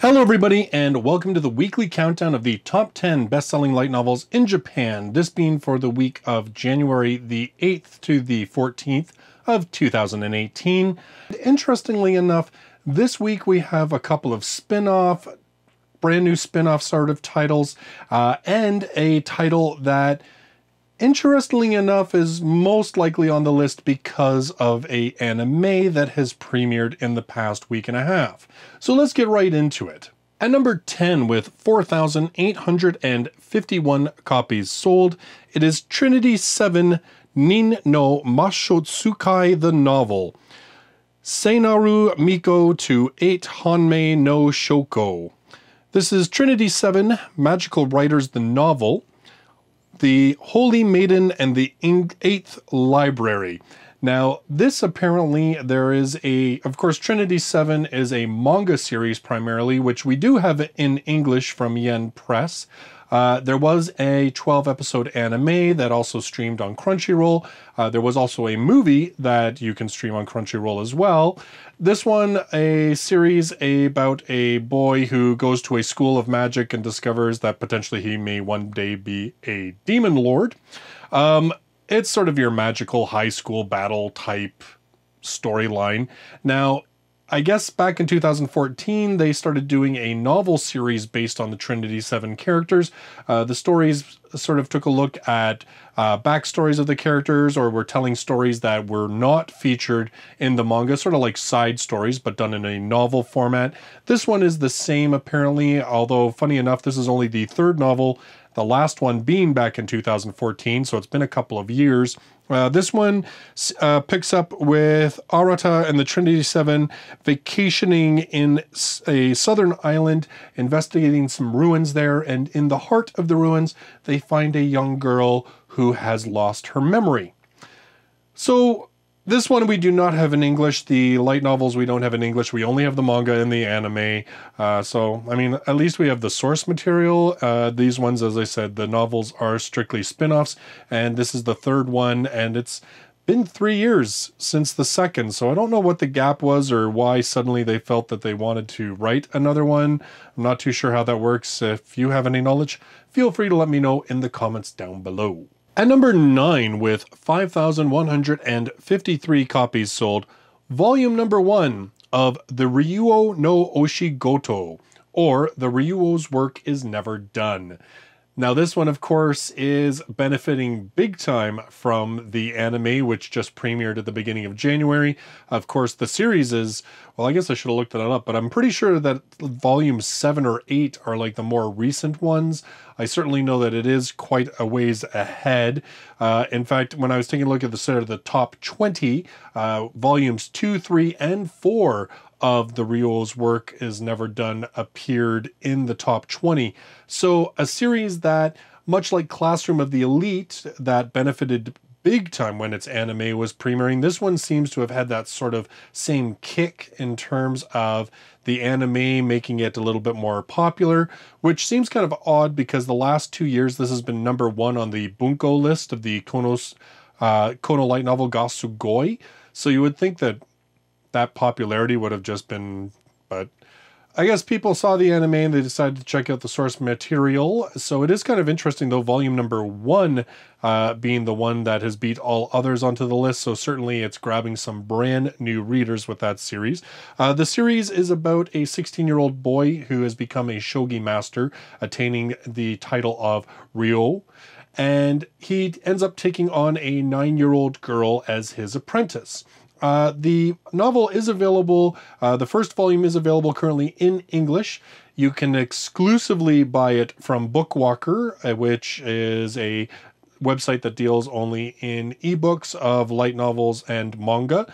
Hello everybody, and welcome to the weekly countdown of the top 10 best-selling light novels in Japan, this being for the week of January the 8th to the 14th of 2018. Interestingly enough, this week we have a couple of brand new spin-off sort of titles, and a title that interestingly enough is most likely on the list because of an anime that has premiered in the past week and a half. So let's get right into it. At number 10 with 4,851 copies sold, it is Trinity 7 Nin no Mashotsukai the novel. Seinaru Miko to 8 Hanmei no Shoko. This is Trinity 7 Magical Writers the novel, The Holy Maiden and the 8th Library. Now, this apparently of course, Trinity 7 is a manga series primarily, which we do have in English from Yen Press. There was a 12-episode anime that also streamed on Crunchyroll. There was also a movie that you can stream on Crunchyroll as well. This one, a series about a boy who goes to a school of magic and discovers that potentially he may one day be a demon lord. It's sort of your magical high school battle type storyline. Now, I guess back in 2014, they started doing a novel series based on the Trinity 7 characters. The stories sort of took a look at backstories of the characters, or were telling stories that were not featured in the manga, sort of like side stories, but done in a novel format. This one is the same, apparently, although funny enough, this is only the third novel, the last one being back in 2014, so it's been a couple of years. This one picks up with Arata and the Trinity 7 vacationing in a southern island, investigating some ruins there, and in the heart of the ruins, they find a young girl who has lost her memory. So, this one we do not have in English. The light novels we don't have in English. We only have the manga and the anime. So, I mean, at least we have the source material. These ones, as I said, the novels are strictly spin-offs, and this is the third one, and it's been 3 years since the second, so I don't know what the gap was or why suddenly they felt that they wanted to write another one. I'm not too sure how that works. If you have any knowledge, feel free to let me know in the comments down below. At number 9 with 5,153 copies sold, volume number 1 of the Ryuo no Oshigoto, or The Ryuou's Work is Never Done. Now this one, of course, is benefiting big time from the anime, which just premiered at the beginning of January. Of course, the series is, well, I guess I should have looked that up, but I'm pretty sure that volumes 7 or 8 are like the more recent ones. I certainly know that it is quite a ways ahead. In fact, when I was taking a look at the top 20, volumes 2, 3, and 4 of the Ryuou's Work is Never Done appeared in the top 20. So a series that, much like Classroom of the Elite, that benefited big time when its anime was premiering, this one seems to have had that sort of same kick in terms of the anime making it a little bit more popular, which seems kind of odd because the last 2 years this has been number 1 on the Bunko list of the Kono light novel ga Sugoi. So you would think that popularity would have just been, but I guess people saw the anime and they decided to check out the source material. So it is kind of interesting though, volume number 1 being the one that has beat all others onto the list. So certainly it's grabbing some brand new readers with that series. The series is about a 16-year-old boy who has become a shogi master, attaining the title of Ryuo. And he ends up taking on a 9-year-old girl as his apprentice. The novel is available, the first volume is available currently in English. You can exclusively buy it from Bookwalker, which is a website that deals only in ebooks of light novels and manga.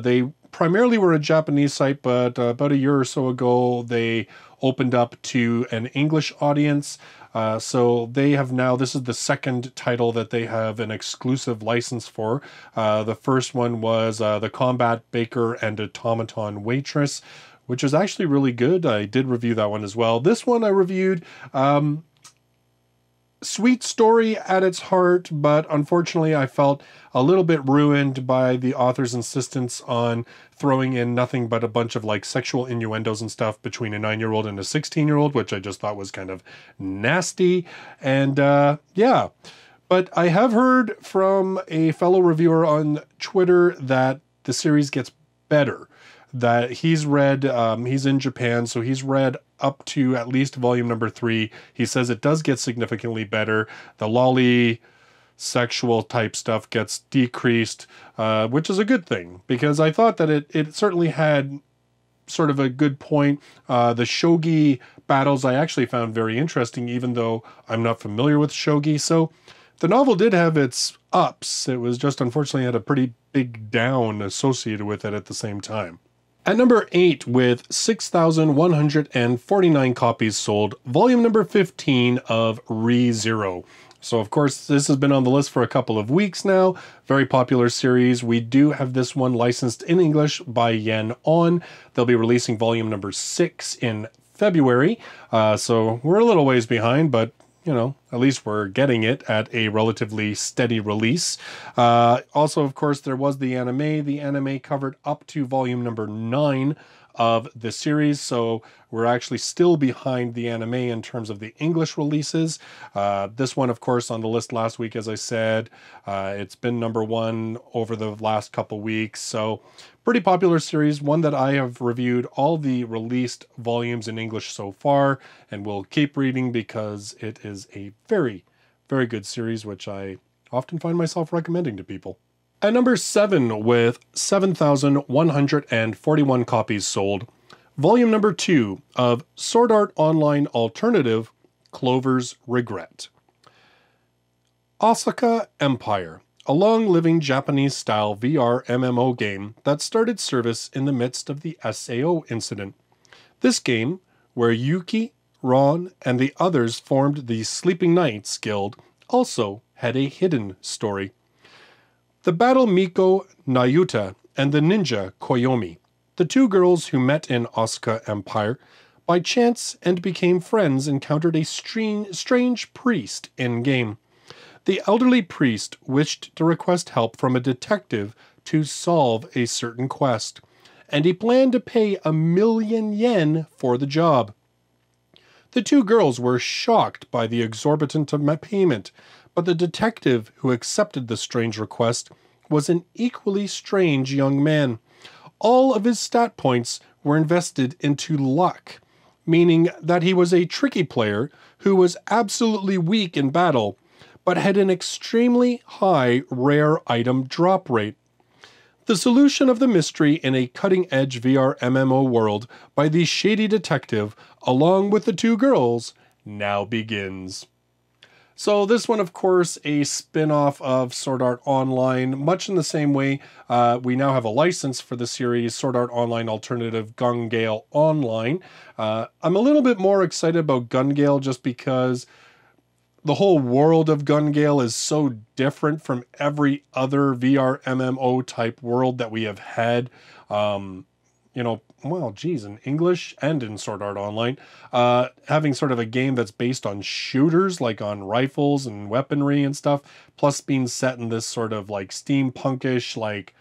They primarily were a Japanese site, but about a year or so ago, they opened up to an English audience. So they have now, this is the second title that they have an exclusive license for. The first one was The Combat Baker and Automaton Waitress, which is actually really good. I did review that one as well. This one I reviewed sweet story at its heart, but unfortunately I felt a little bit ruined by the author's insistence on throwing in nothing but a bunch of like sexual innuendos and stuff between a 9-year-old and a 16-year-old, which I just thought was kind of nasty. And yeah, but I have heard from a fellow reviewer on Twitter that the series gets better. That he's read, he's in Japan, so he's read up to at least volume number 3. He says it does get significantly better. The lolly sexual type stuff gets decreased, which is a good thing, because I thought that it certainly had sort of a good point. The shogi battles I actually found very interesting, even though I'm not familiar with shogi. So the novel did have its ups. It was just unfortunately had a pretty big down associated with it at the same time. At number 8, with 6,149 copies sold, volume number 15 of Re:Zero. So of course, this has been on the list for a couple of weeks now. Very popular series. We do have this one licensed in English by Yen On. They'll be releasing volume number 6 in February. So we're a little ways behind, but you know, at least we're getting it at a relatively steady release. Also, of course, there was the anime. The anime covered up to volume number 9 of the series, so we're actually still behind the anime in terms of the English releases. This one, of course, on the list last week, as I said, it's been number 1 over the last couple weeks, so pretty popular series, one that I have reviewed all the released volumes in English so far, and will keep reading because it is a very, very good series, which I often find myself recommending to people. At number 7, with 7,141 copies sold, volume number 2 of Sword Art Online Alternative, Clover's Regret. Osaka Empire, a long-living Japanese-style VR MMO game that started service in the midst of the SAO incident. This game, where Yuki, Ron, and the others formed the Sleeping Knights Guild, also had a hidden story. The battle Miko, Nayuta, and the ninja Koyomi, the 2 girls who met in Osaka Empire, by chance and became friends, encountered a strange priest in-game. The elderly priest wished to request help from a detective to solve a certain quest, and he planned to pay 1,000,000 yen for the job. The 2 girls were shocked by the exorbitant payment, but the detective who accepted the strange request was an equally strange young man. All of his stat points were invested into luck, meaning that he was a tricky player who was absolutely weak in battle, but had an extremely high rare item drop rate. The solution of the mystery in a cutting-edge VR MMO world by the shady detective, along with the 2 girls, now begins. So this one, of course, a spin-off of Sword Art Online, much in the same way we now have a license for the series Sword Art Online Alternative Gun Gale Online. I'm a little bit more excited about Gun Gale just because the whole world of Gun Gale is so different from every other VR MMO type world that we have had. You know, well, geez, in English and in Sword Art Online, having sort of a game that's based on shooters, like on rifles and weaponry and stuff, plus being set in this sort of like steampunkish, like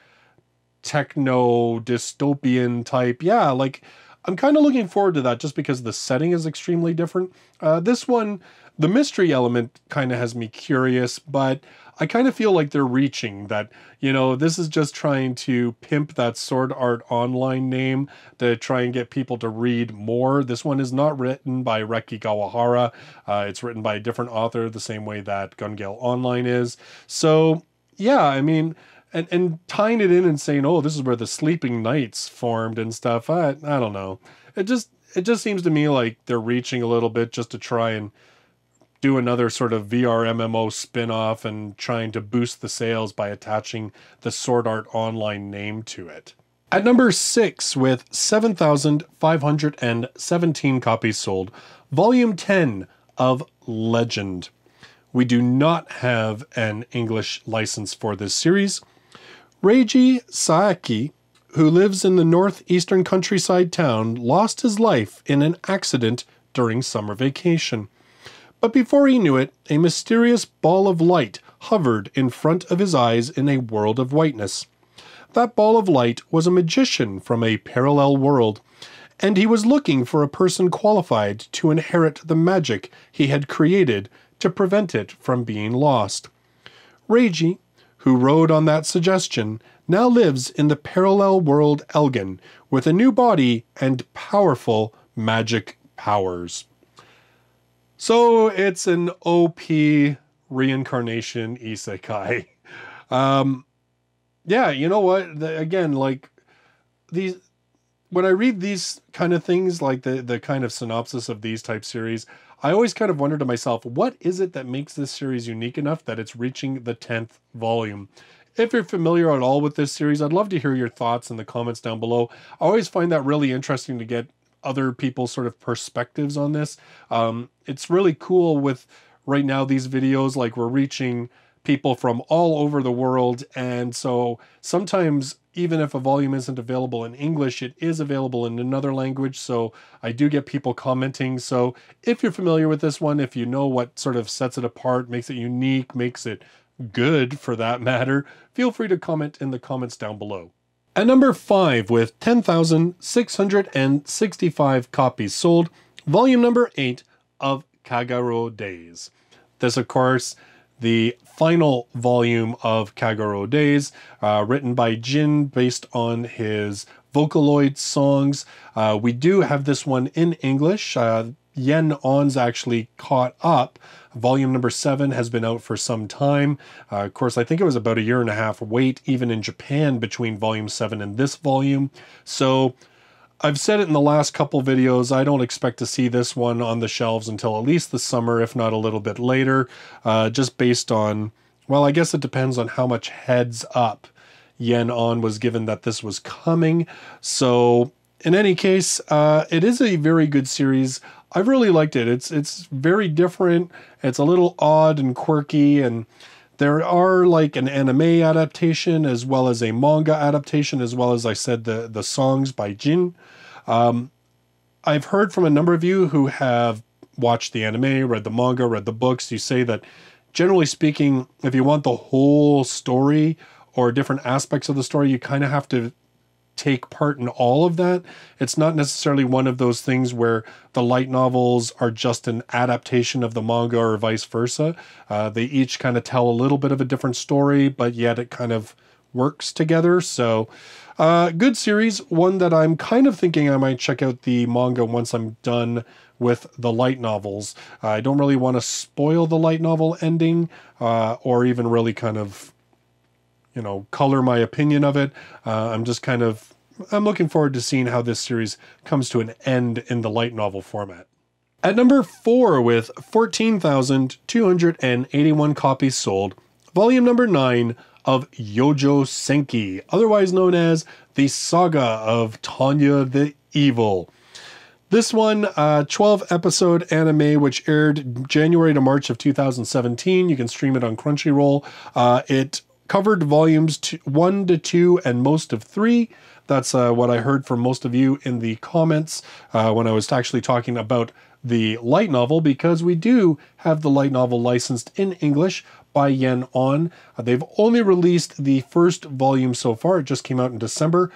techno dystopian type. Yeah, like I'm kind of looking forward to that just because the setting is extremely different. This one, the mystery element kind of has me curious, but I kind of feel like they're reaching that, you know, this is just trying to pimp that Sword Art Online name to try and get people to read more. This one is not written by Reki Kawahara. It's written by a different author, the same way that Gun Gale Online is. So, yeah, I mean, and tying it in and saying, oh, this is where the Sleeping Knights formed and stuff, I don't know. It just seems to me like they're reaching a little bit just to try and do another sort of VR MMO spin-off and trying to boost the sales by attaching the Sword Art Online name to it. At number 6, with 7,517 copies sold, Volume 10 of Legend. We do not have an English license for this series. Reiji Saeki, who lives in the northeastern countryside town, lost his life in an accident during summer vacation. But before he knew it, a mysterious ball of light hovered in front of his eyes in a world of whiteness. That ball of light was a magician from a parallel world, and he was looking for a person qualified to inherit the magic he had created to prevent it from being lost. Reiji, who rode on that suggestion, now lives in the parallel world Elgin with a new body and powerful magic powers. So it's an OP reincarnation isekai. Yeah, you know what? Again, like these, when I read these kind of things, like the kind of synopsis of these type series, I always kind of wonder to myself, what is it that makes this series unique enough that it's reaching the 10th volume? If you're familiar at all with this series, I'd love to hear your thoughts in the comments down below. I always find that really interesting to get other people's sort of perspectives on this. It's really cool with right now these videos, like we're reaching people from all over the world, and so sometimes even if a volume isn't available in English, it is available in another language, so I do get people commenting. So if you're familiar with this one, if you know what sort of sets it apart, makes it unique, makes it good for that matter, feel free to comment in the comments down below. At number 5, with 10,665 copies sold, volume number 8 of Kagerou Daze. This, of course, the final volume of Kagerou Daze, written by Jin based on his Vocaloid songs. We do have this one in English. Yen On's actually caught up. Volume number 7 has been out for some time. Of course, I think it was about a year and a half wait, even in Japan, between volume 7 and this volume. So I've said it in the last couple videos, I don't expect to see this one on the shelves until at least the summer, if not a little bit later, just based on, well, I guess it depends on how much heads up Yen On was given that this was coming. So in any case, it is a very good series. I've really liked it. It's very different. It's a little odd and quirky, and there are like an anime adaptation as well as a manga adaptation, as well as I said, the songs by Jin. I've heard from a number of you who have watched the anime, read the manga, read the books. You say that generally speaking, if you want the whole story or different aspects of the story, you kind of have to take part in all of that. It's not necessarily one of those things where the light novels are just an adaptation of the manga or vice versa. They each kind of tell a little bit of a different story, but yet it kind of works together. So good series, one that I'm kind of thinking I might check out the manga once I'm done with the light novels. I don't really want to spoil the light novel ending, or even really kind of, you know, color my opinion of it. I'm looking forward to seeing how this series comes to an end in the light novel format. At number 4, with 14,281 copies sold, volume number 9 of Yojo Senki, otherwise known as the Saga of Tanya the Evil. This one, 12-episode anime, which aired January to March of 2017. You can stream it on Crunchyroll. It covered volumes 1 to 2 and most of 3. That's what I heard from most of you in the comments when I was actually talking about the light novel, because we do have the light novel licensed in English by Yen On. They've only released the first volume so far. It just came out in December.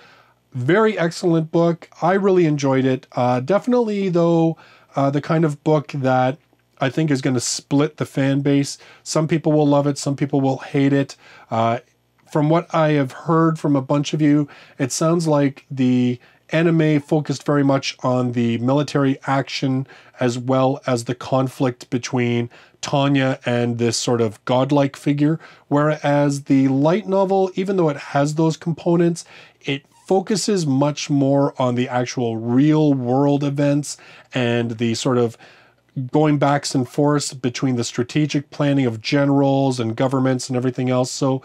Very excellent book. I really enjoyed it. Definitely, though, the kind of book that I think is going to split the fan base. Some people will love it, some people will hate it. From what I have heard from a bunch of you, it sounds like the anime focused very much on the military action as well as the conflict between Tanya and this sort of godlike figure, whereas the light novel, even though it has those components, it focuses much more on the actual real world events and the sort of going backs and forths between the strategic planning of generals and governments and everything else. So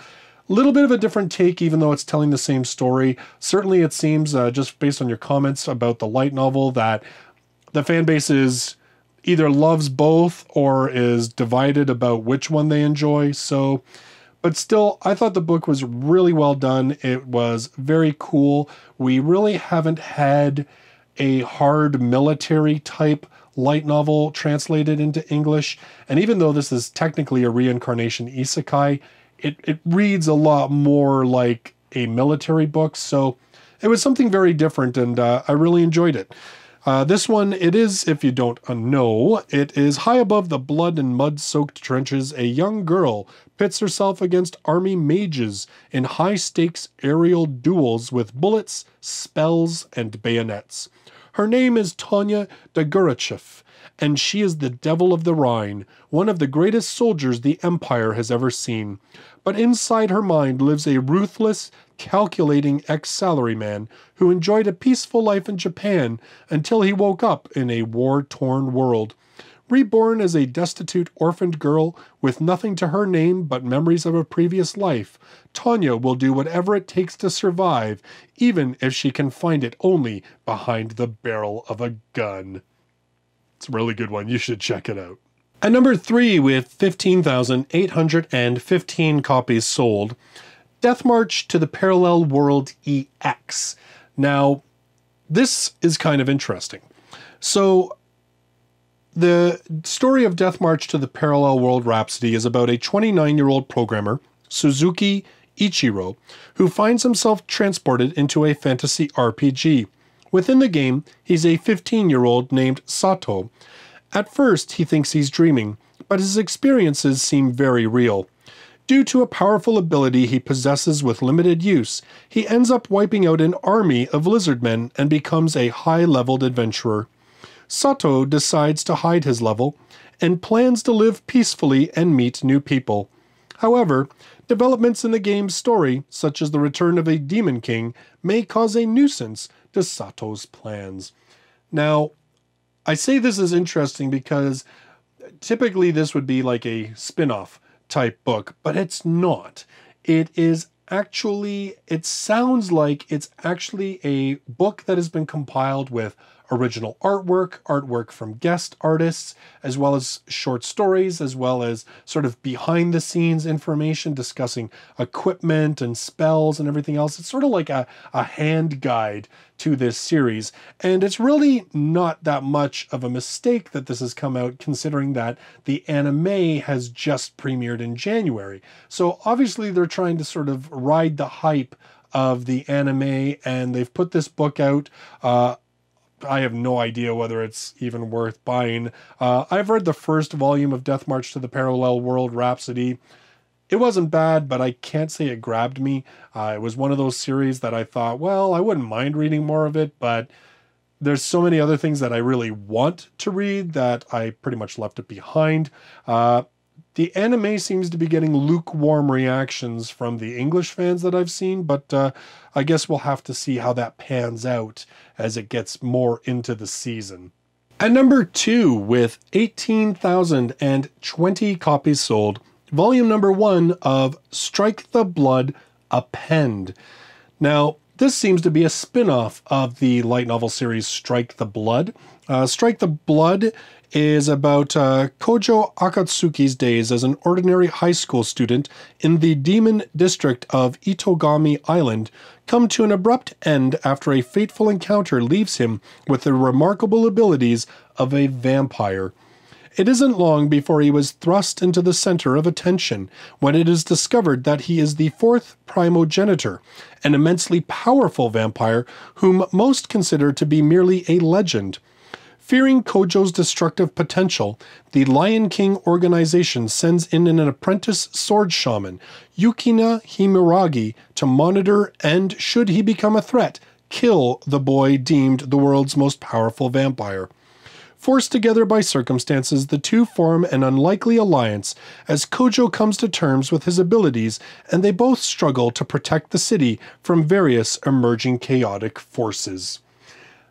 a little bit of a different take, even though it's telling the same story. Certainly it seems, just based on your comments about the light novel, that the fan base is either loves both or is divided about which one they enjoy. So, but still, I thought the book was really well done. It was very cool. We really haven't had a hard military type light novel translated into English. And even though this is technically a reincarnation isekai, it reads a lot more like a military book. So it was something very different, and I really enjoyed it. This one, it is, if you don't know, it is high above the blood and mud-soaked trenches. A young girl pits herself against army mages in high-stakes aerial duels with bullets, spells, and bayonets. Her name is Tanya Dagurachev, and she is the Devil of the Rhine, one of the greatest soldiers the Empire has ever seen. But inside her mind lives a ruthless, calculating ex-salaryman who enjoyed a peaceful life in Japan until he woke up in a war-torn world. Reborn as a destitute orphaned girl with nothing to her name but memories of a previous life, Tanya will do whatever it takes to survive, even if she can find it only behind the barrel of a gun. It's a really good one. You should check it out. At number 3, with 15,815 copies sold, Death March to the Parallel World EX. Now, this is kind of interesting. So, the story of Death March to the Parallel World Rhapsody is about a 29-year-old programmer, Suzuki Ichiro, who finds himself transported into a fantasy RPG. Within the game, he's a 15-year-old named Sato. At first, he thinks he's dreaming, but his experiences seem very real. Due to a powerful ability he possesses with limited use, he ends up wiping out an army of lizardmen and becomes a high-leveled adventurer. Sato decides to hide his level and plans to live peacefully and meet new people. However, developments in the game's story, such as the return of a Demon King, may cause a nuisance to Sato's plans. Now, I say this is interesting because typically this would be like a spin-off type book, but it's not. It sounds like it's actually a book that has been compiled with original artwork from guest artists, as well as short stories, as well as sort of behind the scenes information discussing equipment and spells and everything else. It's sort of like a hand guide to this series. And it's really not that much of a mistake that this has come out, considering that the anime has just premiered in January. So obviously they're trying to sort of ride the hype of the anime, and they've put this book out. I have no idea whether it's even worth buying. I've read the first volume of Death March to the Parallel World Rhapsody. It wasn't bad, but I can't say it grabbed me. It was one of those series that I thought, well, I wouldn't mind reading more of it, but there's so many other things that I really want to read that I pretty much left it behind. The anime seems to be getting lukewarm reactions from the English fans that I've seen, but I guess we'll have to see how that pans out as it gets more into the season. At number 2, with 18,020 copies sold, volume number 1 of Strike the Blood Append. Now, this seems to be a spin-off of the light novel series Strike the Blood. Strike the Blood is about Kojo Akatsuki's days as an ordinary high school student in the demon district of Itogami Island come to an abrupt end after a fateful encounter leaves him with the remarkable abilities of a vampire. It isn't long before he was thrust into the center of attention when it is discovered that he is the fourth primogenitor, an immensely powerful vampire whom most consider to be merely a legend. Fearing Kojo's destructive potential, the Lion King organization sends in an apprentice sword shaman, Yukina Himiragi, to monitor and, should he become a threat, kill the boy deemed the world's most powerful vampire. Forced together by circumstances, the two form an unlikely alliance as Kojo comes to terms with his abilities, and they both struggle to protect the city from various emerging chaotic forces.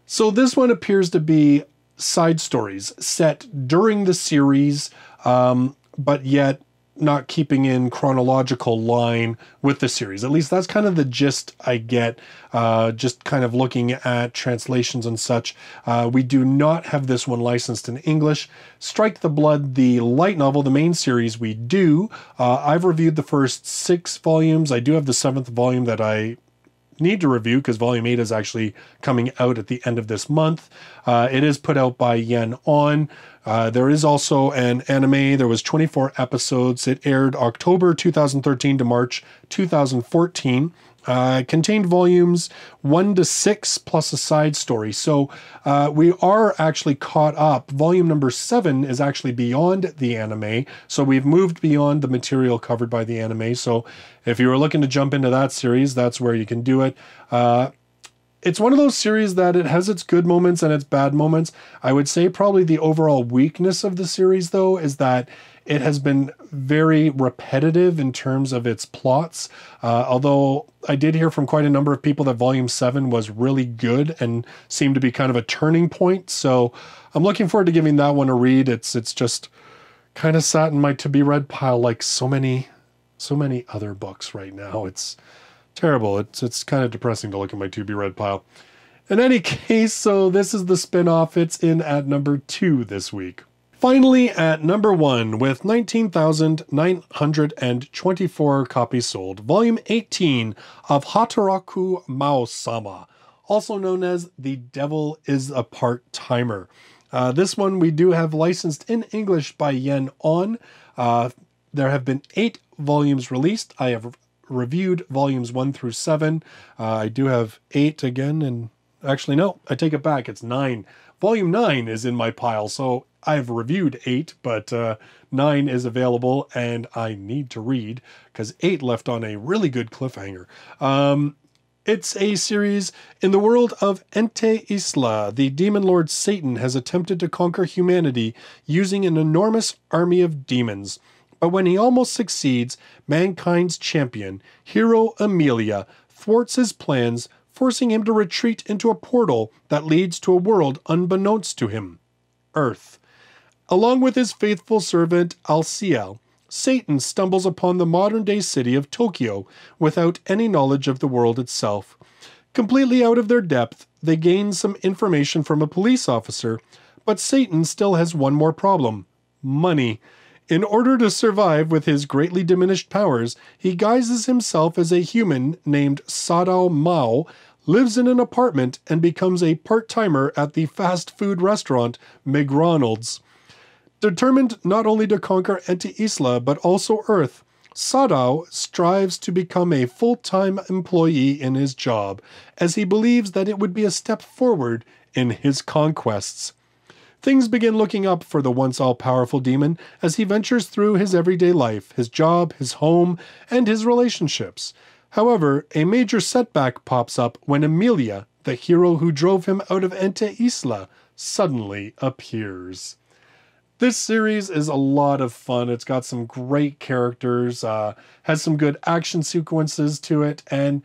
So this one appears to be side stories set during the series, but yet not keeping in chronological line with the series. At least that's kind of the gist I get, just kind of looking at translations and such. We do not have this one licensed in English. Strike the Blood, the light novel, the main series, we do. I've reviewed the first 6 volumes. I do have the 7th volume that I need to review because Volume 8 is actually coming out at the end of this month. It is put out by Yen On. There is also an anime. There was 24 episodes. It aired October 2013 to March 2014. Contained volumes 1 to 6 plus a side story. So we are actually caught up. Volume number 7 is actually beyond the anime. So we've moved beyond the material covered by the anime. So if you were looking to jump into that series, that's where you can do it. It's one of those series that it has its good moments and its bad moments. I would say probably the overall weakness of the series, though, is that it has been very repetitive in terms of its plots. Although I did hear from quite a number of people that Volume 7 was really good and seemed to be kind of a turning point. So I'm looking forward to giving that one a read. It's just kind of sat in my to-be-read pile like so many other books right now. It's terrible. It's kind of depressing to look at my to-be-read pile. In any case, so this is the spin-off. It's in at number 2 this week. Finally, at number 1, with 19,924 copies sold, Volume 18 of Hataraku Mao-sama, also known as The Devil is a Part-Timer. This one we do have licensed in English by Yen On. There have been 8 volumes released. I have reviewed volumes 1 through 7. I do have 8 again, and actually no, I take it back, it's 9. Volume 9 is in my pile, so I've reviewed 8, but 9 is available, and I need to read, because 8 left on a really good cliffhanger. It's a series in the world of Ente Isla. The demon lord Satan has attempted to conquer humanity using an enormous army of demons. But when he almost succeeds, mankind's champion, hero Amelia, thwarts his plans, forcing him to retreat into a portal that leads to a world unbeknownst to him, Earth. Along with his faithful servant Alciel, Satan stumbles upon the modern-day city of Tokyo without any knowledge of the world itself. Completely out of their depth, they gain some information from a police officer, but Satan still has one more problem: money. In order to survive with his greatly diminished powers, he guises himself as a human named Sadao Mao, lives in an apartment, and becomes a part-timer at the fast food restaurant McDonald's. Determined not only to conquer Ente Isla, but also Earth, Sadao strives to become a full-time employee in his job, as he believes that it would be a step forward in his conquests. Things begin looking up for the once all-powerful demon as he ventures through his everyday life, his job, his home, and his relationships. However, a major setback pops up when Amelia, the hero who drove him out of Ente Isla, suddenly appears. This series is a lot of fun. It's got some great characters, has some good action sequences to it, and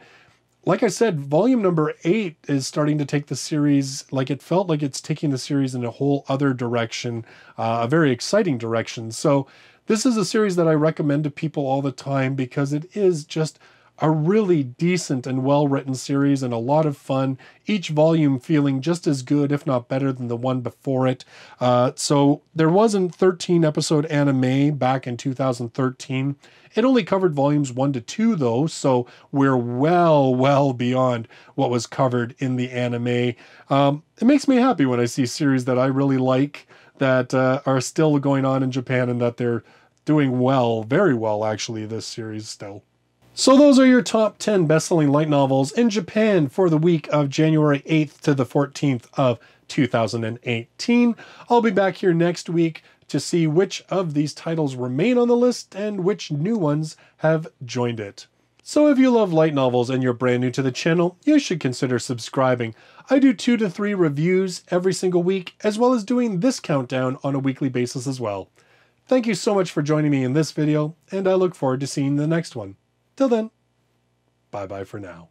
like I said, volume number 8 is starting to take the series, like it felt like it's taking the series in a whole other direction, a very exciting direction. So this is a series that I recommend to people all the time because it is just a really decent and well-written series and a lot of fun. Each volume feeling just as good, if not better, than the one before it. So there was a 13-episode anime back in 2013. It only covered volumes 1 to 2, though, so we're well beyond what was covered in the anime. It makes me happy when I see series that I really like that are still going on in Japan and that they're doing well, very well, actually, this series still. So those are your top 10 best-selling light novels in Japan for the week of January 8th to the 14th of 2018. I'll be back here next week to see which of these titles remain on the list and which new ones have joined it. So if you love light novels and you're brand new to the channel, you should consider subscribing. I do 2 to 3 reviews every single week, as well as doing this countdown on a weekly basis as well. Thank you so much for joining me in this video, and I look forward to seeing the next one. Till then, bye-bye for now.